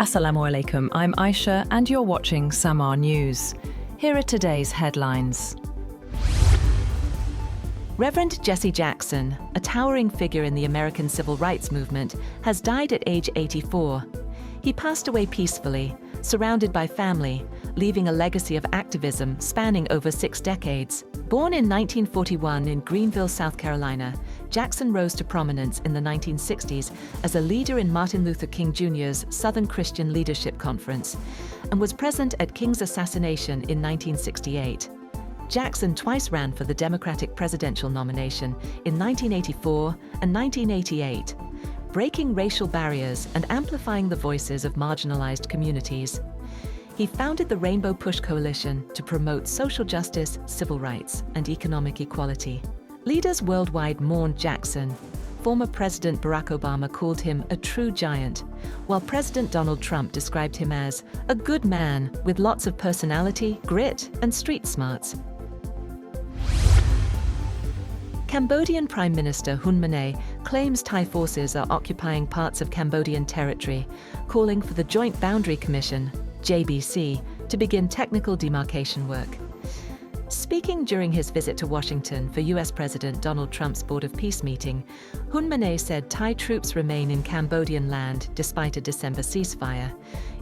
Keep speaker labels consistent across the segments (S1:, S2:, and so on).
S1: Assalamu alaikum, I'm Aisha and you're watching Samaa News. Here are today's headlines. Reverend Jesse Jackson, a towering figure in the American civil rights movement, has died at age 84. He passed away peacefully, surrounded by family, leaving a legacy of activism spanning over 6 decades. Born in 1941 in Greenville, South Carolina, Jackson rose to prominence in the 1960s as a leader in Martin Luther King Jr.'s Southern Christian Leadership Conference and was present at King's assassination in 1968. Jackson twice ran for the Democratic presidential nomination in 1984 and 1988, breaking racial barriers and amplifying the voices of marginalized communities. He founded the Rainbow Push Coalition to promote social justice, civil rights, and economic equality. Leaders worldwide mourned Jackson. Former President Barack Obama called him a true giant, while President Donald Trump described him as a good man with lots of personality, grit, and street smarts. Cambodian Prime Minister Hun Manet claims Thai forces are occupying parts of Cambodian territory, calling for the Joint Boundary Commission, JBC, to begin technical demarcation work. Speaking during his visit to Washington for US President Donald Trump's Board of Peace meeting, Hun Manet said Thai troops remain in Cambodian land despite a December ceasefire,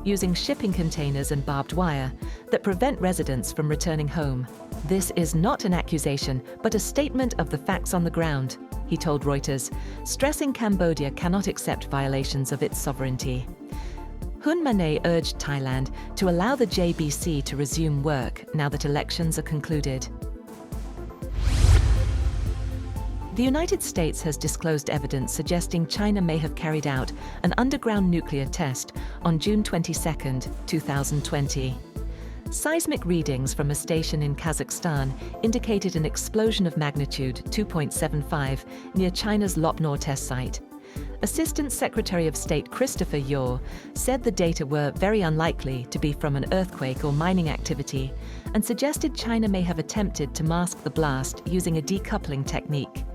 S1: using shipping containers and barbed wire that prevent residents from returning home. This is not an accusation, but a statement of the facts on the ground, he told Reuters, stressing Cambodia cannot accept violations of its sovereignty. Hun Manet urged Thailand to allow the JBC to resume work now that elections are concluded. The United States has disclosed evidence suggesting China may have carried out an underground nuclear test on June 22, 2020. Seismic readings from a station in Kazakhstan indicated an explosion of magnitude 2.75 near China's Lop Nor test site. Assistant Secretary of State Christopher Yeo said the data were very unlikely to be from an earthquake or mining activity and suggested China may have attempted to mask the blast using a decoupling technique.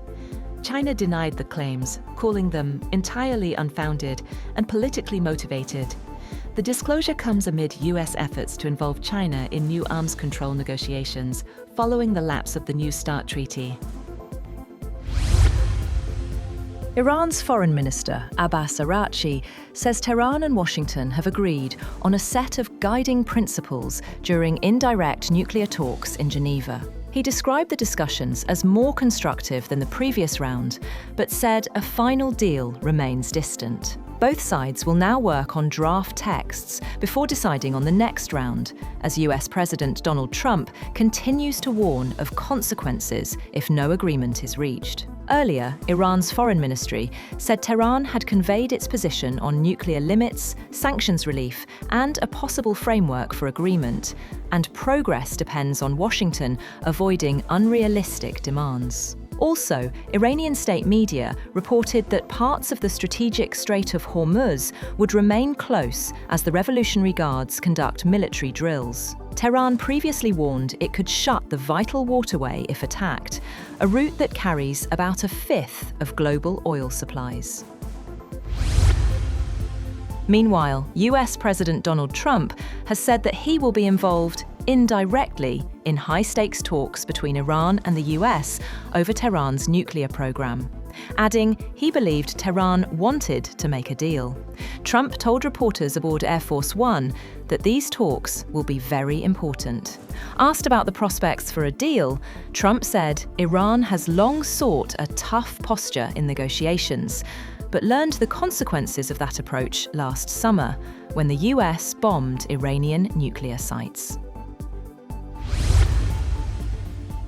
S1: China denied the claims, calling them entirely unfounded and politically motivated. The disclosure comes amid US efforts to involve China in new arms control negotiations following the lapse of the New START treaty. Iran's Foreign Minister, Abbas Araghchi, says Tehran and Washington have agreed on a set of guiding principles during indirect nuclear talks in Geneva. He described the discussions as more constructive than the previous round, but said a final deal remains distant. Both sides will now work on draft texts before deciding on the next round, as US President Donald Trump continues to warn of consequences if no agreement is reached. Earlier, Iran's foreign ministry said Tehran had conveyed its position on nuclear limits, sanctions relief, and a possible framework for agreement, and progress depends on Washington avoiding unrealistic demands. Also, Iranian state media reported that parts of the strategic Strait of Hormuz would remain close as the Revolutionary Guards conduct military drills. Tehran previously warned it could shut the vital waterway if attacked, a route that carries about a fifth of global oil supplies. Meanwhile, US President Donald Trump has said that he will be involved indirectly in high-stakes talks between Iran and the US over Tehran's nuclear program, adding he believed Tehran wanted to make a deal. Trump told reporters aboard Air Force One that these talks will be very important. Asked about the prospects for a deal, Trump said Iran has long sought a tough posture in negotiations, but learned the consequences of that approach last summer when the US bombed Iranian nuclear sites.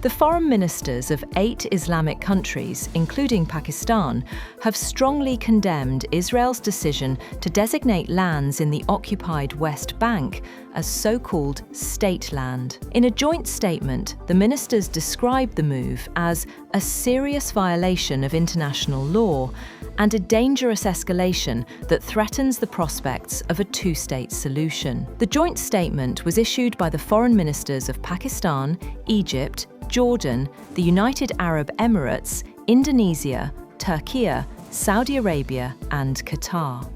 S1: The foreign ministers of 8 Islamic countries, including Pakistan, have strongly condemned Israel's decision to designate lands in the occupied West Bank as so-called state land. In a joint statement, the ministers described the move as a serious violation of international law and a dangerous escalation that threatens the prospects of a two-state solution. The joint statement was issued by the foreign ministers of Pakistan, Egypt, Jordan, the United Arab Emirates, Indonesia, Turkey, Saudi Arabia, and Qatar.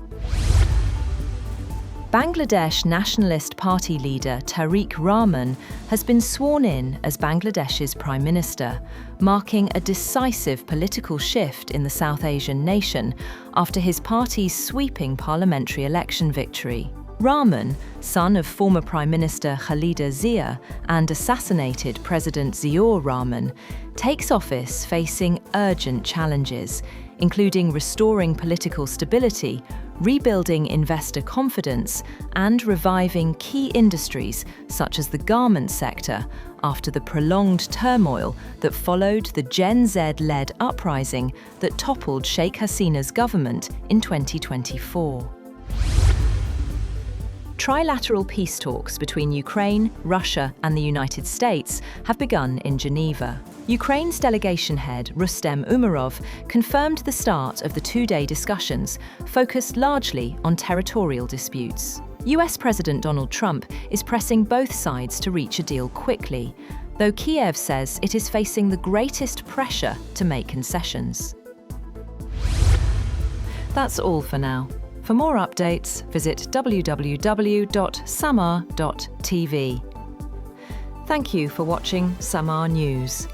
S1: Bangladesh Nationalist Party leader Tarique Rahman has been sworn in as Bangladesh's Prime Minister, marking a decisive political shift in the South Asian nation after his party's sweeping parliamentary election victory. Rahman, son of former Prime Minister Khalida Zia and assassinated President Ziaur Rahman, takes office facing urgent challenges, including restoring political stability, rebuilding investor confidence, and reviving key industries such as the garment sector after the prolonged turmoil that followed the Gen Z-led uprising that toppled Sheikh Hasina's government in 2024. Trilateral peace talks between Ukraine, Russia, and the United States have begun in Geneva. Ukraine's delegation head, Rustem Umerov, confirmed the start of the two-day discussions, focused largely on territorial disputes. US President Donald Trump is pressing both sides to reach a deal quickly, though Kiev says it is facing the greatest pressure to make concessions. That's all for now. For more updates, visit www.samaa.tv. Thank you for watching Samaa News.